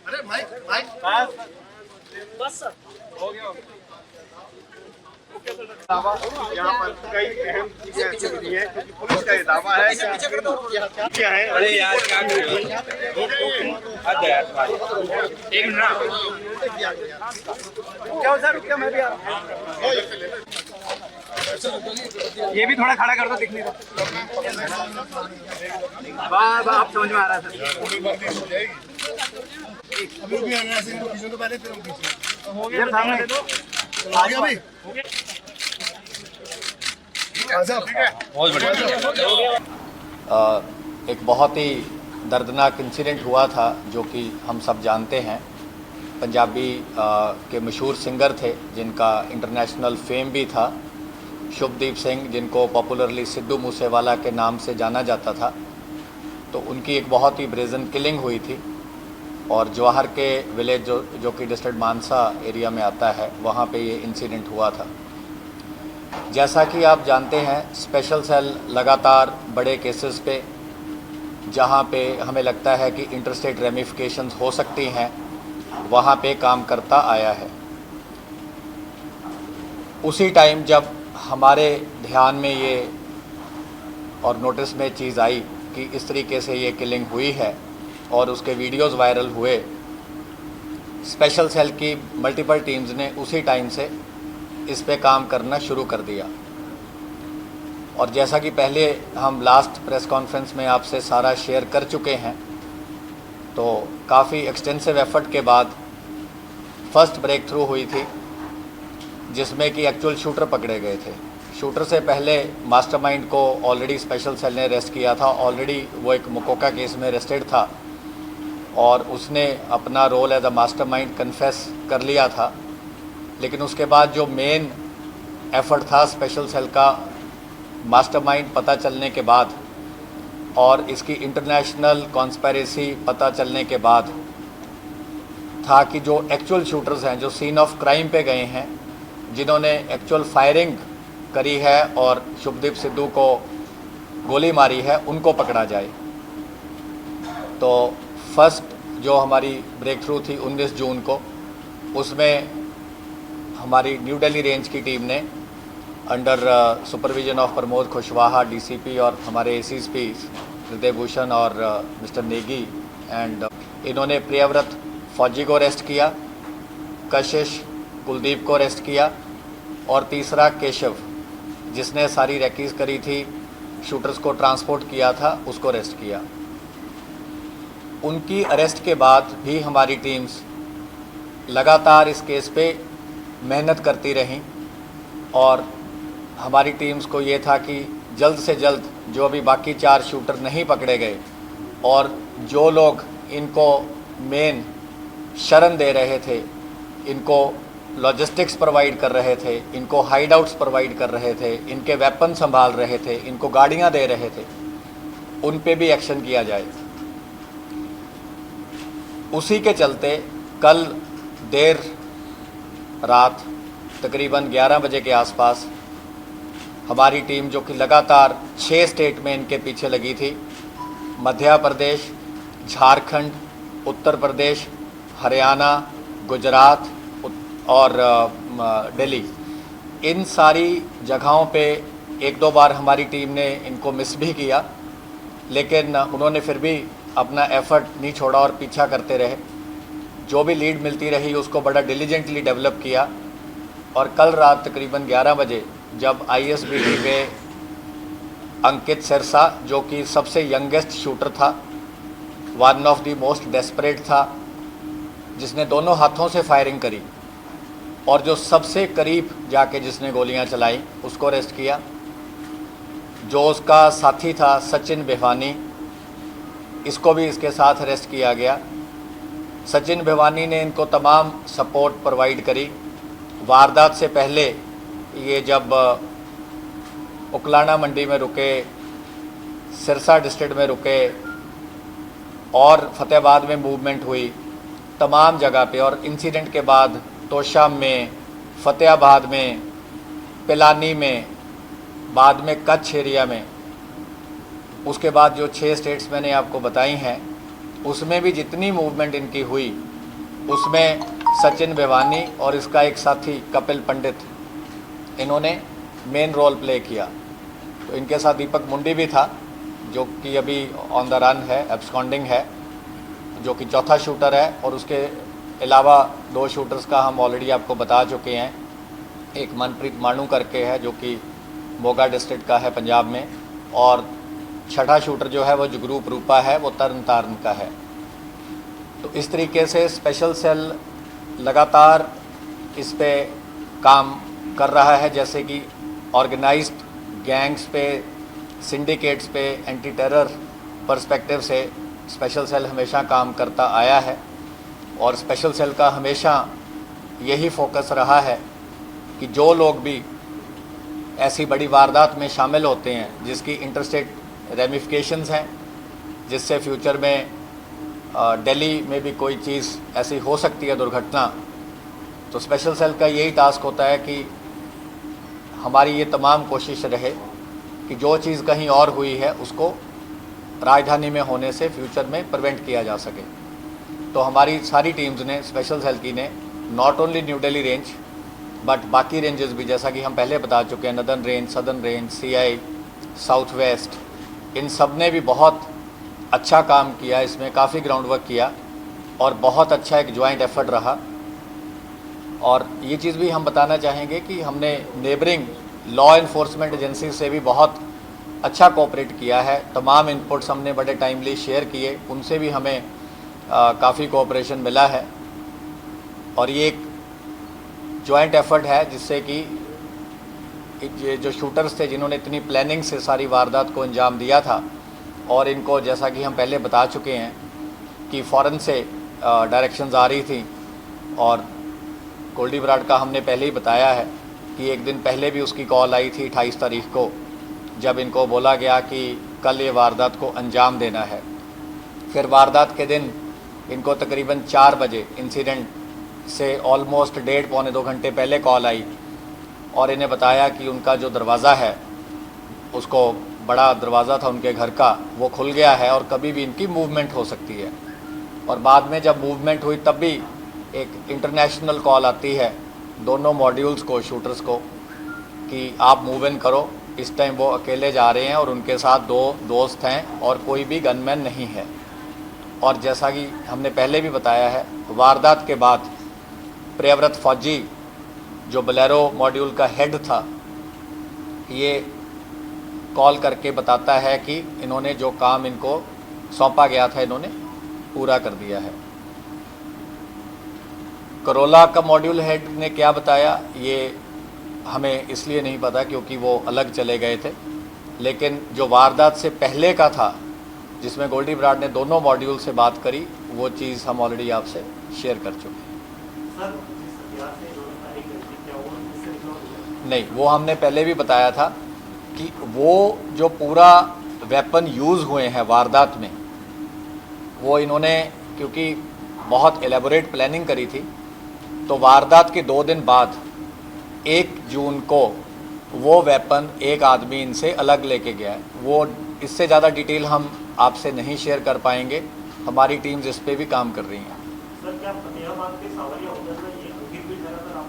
अरे mic mic बस sir हो गया। यहाँ पर कई अहम चीजें ऐसी हुई हैं क्योंकि पुलिस का ये दावा है क्या है। अरे यार क्या एक मिनट क्या सर क्या मैं भी आ रहा हूँ। ये भी थोड़ा खड़ा कर दो दिखने दो। वाह आप समझ में आ रहा है सर। अभी भी आना है पीछे तो पहले फिर हम पीछे हो गया सामने दे दो। आ गया भाई हो गया। बहुत बढ़िया। एक बहुत ही दर्दनाक इंसिडेंट हुआ था जो कि हम सब जानते हैं। पंजाबी के मशहूर सिंगर थे जिनका इंटरनेशनल फेम भी था, शुभदीप सिंह, जिनको पॉपुलरली सिद्धू मूसेवाला के नाम से जाना जाता था। तो उनकी एक बहुत ही ब्रेजन किलिंग हुई थी और जवाहर के विलेज जो कि डिस्ट्रिक्ट मानसा एरिया में आता है, वहाँ पे ये इंसिडेंट हुआ था। जैसा कि आप जानते हैं, स्पेशल सेल लगातार बड़े केसेस पे, जहाँ पे हमें लगता है कि इंटरस्टेट रेमिफिकेशंस हो सकती हैं, वहाँ पे काम करता आया है। उसी टाइम जब हमारे ध्यान में ये और नोटिस में चीज़ आई कि इस तरीके से ये किलिंग हुई है और उसके वीडियोस वायरल हुए, स्पेशल सेल की मल्टीपल टीम्स ने उसी टाइम से इस पे काम करना शुरू कर दिया। और जैसा कि पहले हम लास्ट प्रेस कॉन्फ्रेंस में आपसे सारा शेयर कर चुके हैं, तो काफ़ी एक्सटेंसिव एफर्ट के बाद फर्स्ट ब्रेक थ्रू हुई थी जिसमें कि एक्चुअल शूटर पकड़े गए थे। शूटर से पहले मास्टरमाइंड को ऑलरेडी स्पेशल सेल ने अरेस्ट किया था। ऑलरेडी वो एक मुकोका केस में अरेस्टेड था और उसने अपना role as a mastermind confess कर लिया था। लेकिन उसके बाद जो मेन एफर्ट था स्पेशल सेल का, मास्टरमाइंड पता चलने के बाद और इसकी इंटरनेशनल कॉन्स्पिरेसी पता चलने के बाद, था कि जो एक्चुअल शूटर्स हैं, जो सीन ऑफ क्राइम पे गए हैं, जिन्होंने एक्चुअल फायरिंग करी है और शुभदीप सिद्धू को गोली मारी है, उनको पकड़ा जाए। तो फर्स्ट जो हमारी ब्रेक थ्रू थी 19 जून को, उसमें हमारी न्यू दिल्ली रेंज की टीम ने under supervision of Pramod Kushwaha DCP और हमारे एसीएसपी हृदय भूषण और मिस्टर नेगी एंड इन्होंने प्रियव्रत फौजी को अरेस्ट किया, कशिश कुलदीप को अरेस्ट किया और तीसरा केशव, जिसने सारी रैकीज करी थी, शूटर्स को ट्रांसपोर्ट किया था, उसको अरेस्ट किया। उनकी अरेस्ट के बाद भी हमारी टीम्स लगातार इस केस पे मेहनत करती रहीं और हमारी टीम्स को ये था कि जल्द से जल्द जो अभी बाकी 4 शूटर नहीं पकड़े गए और जो लोग इनको मेन शरण दे रहे थे, इनको लॉजिस्टिक्स प्रोवाइड कर रहे थे, इनको हाइड आउट्स प्रोवाइड कर रहे थे, इनके वेपन संभाल रहे थे, इनको गाड़ियां दे रहे थे, उन पे भी एक्शन किया जाए। उसी के चलते कल देर रात तकरीबन 11 बजे के आसपास हमारी टीम, जो कि लगातार 6 स्टेट में इनके पीछे लगी थी, मध्य प्रदेश, झारखंड, उत्तर प्रदेश, हरियाणा, गुजरात और दिल्ली, इन सारी जगहों पे 1-2 बार हमारी टीम ने इनको मिस भी किया, लेकिन उन्होंने फिर भी अपना एफर्ट नहीं छोड़ा और पीछा करते रहे। जो भी लीड मिलती रही उसको बड़ा डिलीजेंटली डेवलप किया और कल रात तकरीबन 11 बजे जब आईएसबीटी पे अंकित सिरसा, जो कि सबसे यंगेस्ट शूटर था, one of the most desperate था, जिसने दोनों हाथों से फायरिंग करी और जो सबसे करीब जाके जिसने गोलियां चलाई, उसको अरेस्ट किया। जो उसका साथी था सचिन भिवानी, इसको भी इसके साथ अरेस्ट किया गया। सचिन भिवानी ने इनको तमाम सपोर्ट प्रोवाइड करी। वारदात से पहले ये जब उकलाना मंडी में रुके, सिरसा डिस्ट्रिक्ट में रुके और फतेहाबाद में मूवमेंट हुई, तमाम जगह पे, और इंसिडेंट के बाद तोशाम में, फतेहाबाद में, पिलानी में, बाद में कच्छ एरिया में उसके बाद जो 6 स्टेट्स मैंने आपको बताई हैं उसमें भी जितनी मूवमेंट इनकी हुई उसमें सचिन बेवानी और इसका एक साथी कपिल पंडित, इन्होंने मेन रोल प्ले किया। तो इनके साथ दीपक मुंडी भी था जो कि अभी ऑन द रन है, एब्सकॉन्डिंग है, जो कि चौथा शूटर है। और उसके अलावा 2 शूटर्स का हम ऑलरेडी आपको बता चुके हैं। एक मनप्रीत मानू करके है जो कि मोगा डिस्ट्रिक्ट का है पंजाब में, और छठा शूटर जो है वो जगरूप रूपा है, वो तरन तारण का है। तो इस तरीके से स्पेशल सेल लगातार इस पे काम कर रहा है, जैसे कि ऑर्गेनाइज्ड गैंग्स पे, सिंडिकेट्स पे, एंटी टेरर पर्सपेक्टिव से स्पेशल सेल हमेशा काम करता आया है। और स्पेशल सेल का हमेशा यही फोकस रहा है कि जो लोग भी ऐसी बड़ी वारदात में शामिल होते हैं जिसकी इंटरस्टेट रेमिफिकेशंस हैं, जिससे फ्यूचर में दिल्ली में भी कोई चीज़ ऐसी हो सकती है दुर्घटना, तो स्पेशल सेल का यही टास्क होता है कि हमारी ये तमाम कोशिश रहे कि जो चीज़ कहीं और हुई है उसको राजधानी में होने से फ्यूचर में प्रिवेंट किया जा सके। तो हमारी सारी टीम्स ने, स्पेशल सेल की ने, not only New Delhi range but बाकी रेंजेस भी, जैसा कि हम पहले बता चुके हैं, northern range, southern range, CI, south west, इन सब ने भी बहुत अच्छा काम किया, इसमें काफ़ी ग्राउंड वर्क किया और बहुत अच्छा एक जॉइंट एफर्ट रहा। और ये चीज़ भी हम बताना चाहेंगे कि हमने नेबरिंग लॉ इन्फोर्समेंट एजेंसी से भी बहुत अच्छा कोऑपरेट किया है। तमाम इनपुट्स हमने बड़े टाइमली शेयर किए, उनसे भी हमें काफ़ी कोऑपरेशन मिला है। और ये एक जॉइंट एफर्ट है जिससे कि ये जो शूटर्स थे जिन्होंने इतनी प्लानिंग से सारी वारदात को अंजाम दिया था, और इनको जैसा कि हम पहले बता चुके हैं कि फ़ौरन से डायरेक्शंस आ रही थी। और गोल्डी बराड़ का हमने पहले ही बताया है कि एक दिन पहले भी उसकी कॉल आई थी 28 तारीख को, जब इनको बोला गया कि कल ये वारदात को अंजाम देना है। फिर वारदात के दिन इनको तकरीबन 4 बजे इंसिडेंट से ऑलमोस्ट 1.5-2 घंटे पहले कॉल आई और इन्हें बताया कि उनका जो दरवाज़ा है, उसको बड़ा दरवाज़ा था उनके घर का, वो खुल गया है और कभी भी इनकी मूवमेंट हो सकती है। और बाद में जब मूवमेंट हुई तब भी एक इंटरनेशनल कॉल आती है दोनों मॉड्यूल्स को, शूटर्स को, कि आप मूव इन करो। इस टाइम वो अकेले जा रहे हैं और उनके साथ 2 दोस्त हैं और कोई भी गनमैन नहीं है। और जैसा कि हमने पहले भी बताया है, वारदात के बाद प्रियव्रत फौजी जो बोलेरो मॉड्यूल का हेड था, ये कॉल करके बताता है कि इन्होंने जो काम इनको सौंपा गया था इन्होंने पूरा कर दिया है। करोला का मॉड्यूल हेड ने क्या बताया ये हमें इसलिए नहीं पता क्योंकि वो अलग चले गए थे, लेकिन जो वारदात से पहले का था जिसमें गोल्डी बराड़ ने दोनों मॉड्यूल से बात करी, वो चीज़ हम ऑलरेडी आपसे शेयर कर चुके हैं। नहीं, वो हमने पहले भी बताया था कि वो जो पूरा वेपन यूज़ हुए हैं वारदात में, वो इन्होंने क्योंकि बहुत एलेबोरेट प्लानिंग करी थी, तो वारदात के 2 दिन बाद 1 जून को वो वेपन एक आदमी इनसे अलग लेके गया है। वो इससे ज़्यादा डिटेल हम आपसे नहीं शेयर कर पाएंगे, हमारी टीम्स इस पे भी काम कर रही हैं। सर, क्या फतेहाबाद के सावरिया होटल में ये अंकित भी ठहरा था?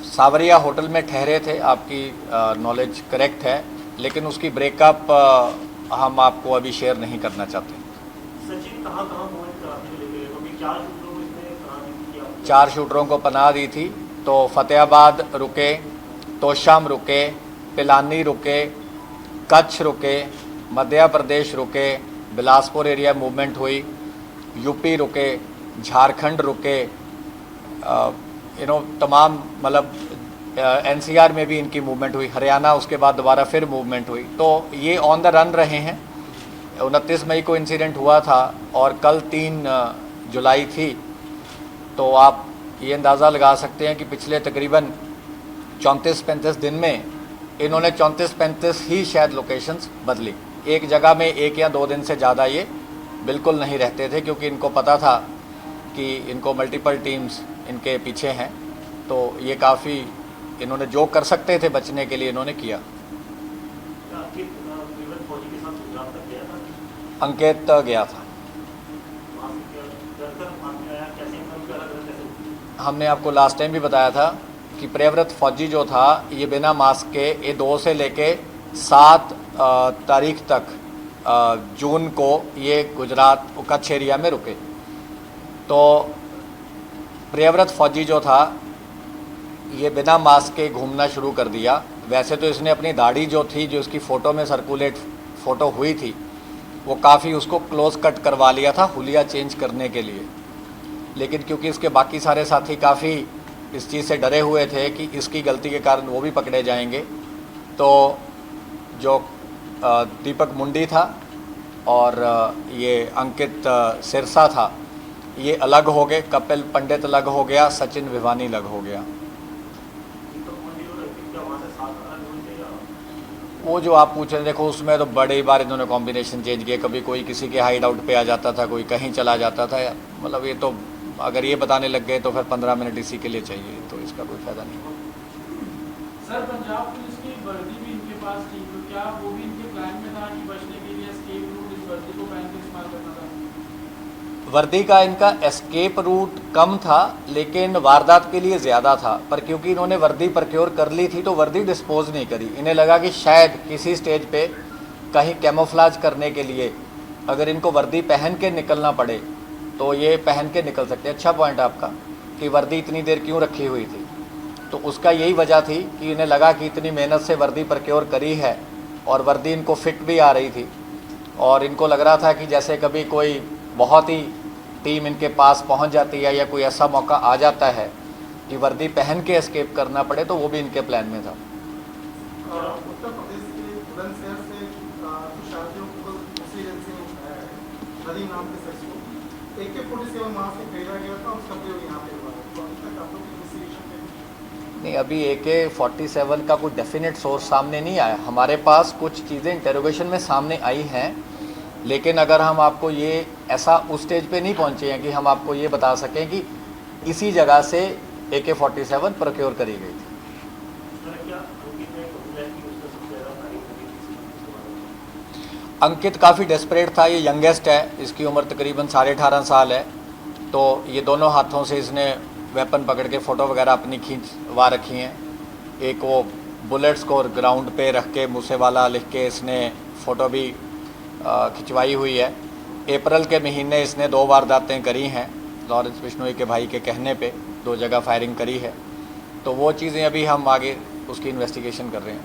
सावरिया होटल में ठहरे थे, आपकी नॉलेज करेक्ट है, लेकिन उसकी ब्रेकअप हम आपको अभी शेयर नहीं करना चाहते। सचिन कहाँ मूवमेंट कराने लेके गए? अभी 4 शूटरों को इसने पनाह दिया। 4 शूटरों को पनाह दी थी। तो फतेहाबाद रुके, तोशाम रुके, पिलानी रुके, कच्छ रुके, मध्य प्रदेश रुके, बिलासपुर एरिया मूवमेंट हुई, यूपी रुके, झारखंड रुके, तमाम मतलब NCR में भी इनकी मूवमेंट हुई, हरियाणा उसके बाद दोबारा फिर मूवमेंट हुई। तो ये ऑन द रन रहे हैं। 29 मई को इंसिडेंट हुआ था और कल 3 जुलाई थी। तो आप ये अंदाज़ा लगा सकते हैं कि पिछले तकरीबन 34-35 दिन में इन्होंने 34-35 ही शायद लोकेशंस बदली। एक जगह में 1 या 2 दिन से ज़्यादा ये बिल्कुल नहीं रहते थे, क्योंकि इनको पता था कि इनको मल्टीपल टीम्स इनके पीछे हैं। तो ये काफ़ी इन्होंने जो कर सकते थे बचने के लिए इन्होंने किया। अंकित फौजी के साथ गुजरात तक गया था? अंकित गया था। वहाँ से क्या डरकर भाग के आया? कैसे एकदम अलग अलग कैसे हुआ? हमने आपको लास्ट टाइम भी बताया था कि प्रियव्रत फौजी जो था ये बिना मास्क के ये 2 से लेके 7 तारीख तक जून को ये गुजरात कच्छ एरिया में रुके। तो प्रियव्रत फौजी जो था ये बिना मास्क के घूमना शुरू कर दिया। वैसे तो इसने अपनी दाढ़ी जो थी, जो इसकी फ़ोटो में सर्कुलेट फ़ोटो हुई थी, वो काफ़ी उसको क्लोज कट करवा लिया था हुलिया चेंज करने के लिए। लेकिन क्योंकि इसके बाकी सारे साथी काफ़ी इस चीज़ से डरे हुए थे कि इसकी गलती के कारण वो भी पकड़े जाएंगे, तो जो दीपक मुंडी था और ये अंकित सिरसा था, ये अलग हो गए। कपिल पंडित अलग हो गया, सचिन भिवानी अलग हो गया। वो जो आप पूछ रहे हैं, देखो उसमें तो बड़े बार इन्होंने कॉम्बिनेशन चेंज किए। कभी कोई किसी के हाइड आउट पे आ जाता था, कोई कहीं चला जाता था। मतलब ये तो अगर ये बताने लग गए तो फिर 15 मिनट इसी के लिए चाहिए, तो इसका कोई फ़ायदा नहीं। सर, पंजाब पुलिस की वर्दी भी इनके पास थी, तो क्या वो भी इनके प्लान में था कि बचने के लिए एस्केप रूट इस वर्दी को पहन के इस्तेमाल करना था? वर्दी का इनका एस्केप रूट कम था, लेकिन वारदात के लिए ज़्यादा था। पर क्योंकि इन्होंने वर्दी प्रक्योर कर ली थी तो वर्दी डिस्पोज नहीं करी। इन्हें लगा कि शायद किसी स्टेज पे कहीं कैमोफ्लाज करने के लिए अगर इनको वर्दी पहन के निकलना पड़े तो ये पहन के निकल सकते। अच्छा पॉइंट आपका कि वर्दी इतनी देर क्यों रखी हुई थी, तो उसका यही वजह थी कि इन्हें लगा कि इतनी मेहनत से वर्दी प्रक्योर करी है और वर्दी इनको फिट भी आ रही थी, और इनको लग रहा था कि जैसे कभी कोई बहुत ही टीम इनके पास पहुंच जाती है या कोई ऐसा मौका आ जाता है कि वर्दी पहन के एस्केप करना पड़े, तो वो भी इनके प्लान में था। उत्तर प्रदेश के बुलंदशहर से शादियों को उसी जन से उठाया है, नदीम नाम के शख्स को AK-47 वहाँ से खरीदा गया था, उसका प्रयोग यहाँ पे हुआ है। तो अभी तक आप लोग इन्वेस्टिगेशन पे नहीं, अभी AK-47 का कोई डेफिनेट सोर्स सामने नहीं आया। हमारे पास कुछ चीज़ें इंटरोगेशन में सामने आई हैं, लेकिन अगर हम आपको ये ऐसा उस स्टेज पे नहीं पहुँचे हैं कि हम आपको ये बता सकें कि इसी जगह से AK-47 प्रोक्योर करी गई थी। अंकित काफ़ी डेस्परेट था। ये यंगेस्ट है, इसकी उम्र तकरीबन 18.5 साल है। तो ये दोनों हाथों से इसने वेपन पकड़ के फ़ोटो वगैरह अपनी खींचवा रखी हैं। एक वो बुलेट्स को ग्राउंड पे रख के मूसे वाला लिख के इसने फ़ोटो भी खिंचवाई हुई है। अप्रैल के महीने इसने 2 वारदातें करी हैं। लॉरेंस बिश्नोई के भाई के कहने पे 2 जगह फायरिंग करी है। तो वो चीज़ें अभी हम आगे उसकी इन्वेस्टिगेशन कर रहे हैं।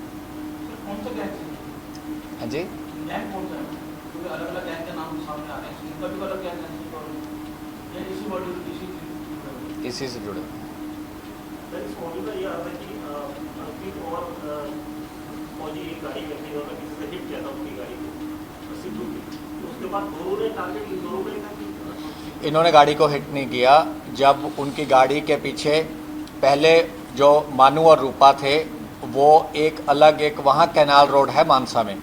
कौन सा गैंग है? हाँ जी, गैंग कौन सा है? क्योंकि अलग अलग गैंग के नाम सामने आ रहे हैं, इनका भी अलग गैंग है या इसी बॉडी इसी से जुड़े। इस मॉडल का ये आता है कि अंकित और फौजी एक गाड़ी में थे, उन्होंने किसी से हिट किया था अपनी गाड़ी को, सिद्धू की। उसके बाद दोनों ने टारगेट इन दोनों ने था कि इन्होंने गाड़ी को हिट नहीं किया। जब उनकी गाड़ी के पीछे पहले जो मानू और रूपा थे, वो एक अलग एक वहाँ कैनाल रोड है मानसा में,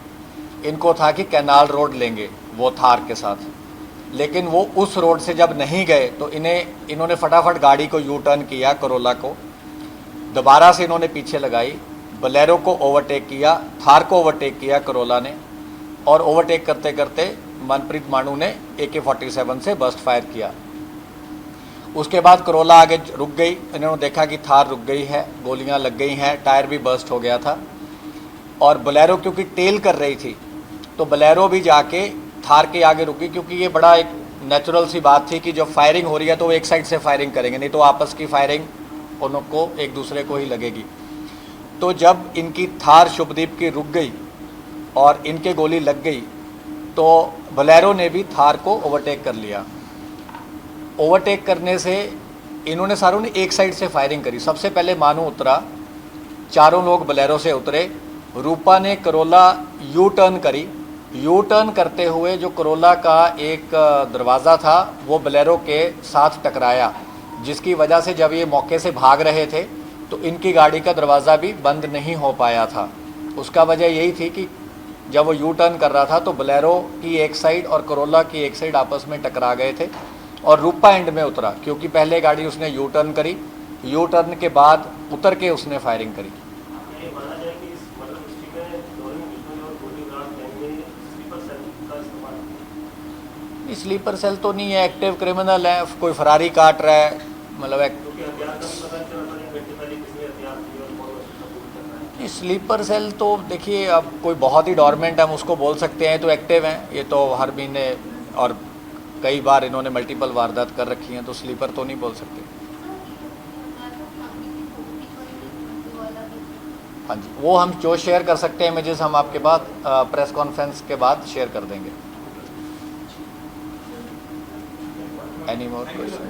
इनको था कि कैनाल रोड लेंगे वो थार के साथ। लेकिन वो उस रोड से जब नहीं गए तो इन्होंने फटाफट गाड़ी को यू टर्न किया, करोला को दोबारा से इन्होंने पीछे लगाई, बलेरो को ओवरटेक किया, थार को ओवरटेक किया करोला ने, और ओवरटेक करते करते मनप्रीत मानू ने AK-47 से बस्ट फायर किया। उसके बाद करोला आगे रुक गई। इन्होंने देखा कि थार रुक गई है, गोलियां लग गई हैं, टायर भी बस्ट हो गया था, और बलेरो क्योंकि टेल कर रही थी तो बलेरो भी जाके थार के आगे रुकी। क्योंकि ये बड़ा एक नेचुरल सी बात थी कि जब फायरिंग हो रही है तो वो एक साइड से फायरिंग करेंगे, नहीं तो आपस की फायरिंग उनको एक दूसरे को ही लगेगी। तो जब इनकी थार शुभदीप की रुक गई और इनके गोली लग गई तो बलेरो ने भी थार को ओवरटेक कर लिया। ओवरटेक करने से इन्होंने सारों ने एक साइड से फायरिंग करी। सबसे पहले मानू उतरा, चारों लोग बलेरो से उतरे। रूपा ने करोला यू टर्न करी। यू टर्न करते हुए जो करोला का एक दरवाज़ा था वो बलेरो के साथ टकराया, जिसकी वजह से जब ये मौके से भाग रहे थे तो इनकी गाड़ी का दरवाज़ा भी बंद नहीं हो पाया था। उसका वजह यही थी कि जब वो यू टर्न कर रहा था तो बलेरो की एक साइड और करोला की एक साइड आपस में टकरा गए थे, और रूपा एंड में उतरा क्योंकि पहले गाड़ी उसने यू टर्न करी। यू टर्न के बाद उतर के उसने फायरिंग करी। ये माना जाए कि इस मतलब हिस्ट्री में लॉरेंस बिश्नोई और गोली ग्रांट गैंग में स्लीपर सेल तो नहीं है, एक्टिव क्रिमिनल है, कोई फरारी काट रहा है, मतलब क्योंकि हथियार का भी पता चला था कि घंटे पहले किसी हथियार थी और बहुत सबूत कर रहा है। स्लीपर सेल तो देखिए, अब कोई बहुत ही डॉर्मेंट हम उसको बोल सकते हैं, तो एक्टिव हैं ये तो हर महीने, और कई बार इन्होंने मल्टीपल वारदात कर रखी हैं, तो स्लीपर तो नहीं बोल सकते। हाँ जी, वो हम जो शेयर कर सकते हैं इमेजेस हम आपके बाद प्रेस कॉन्फ्रेंस के बाद शेयर कर देंगे। Any more question?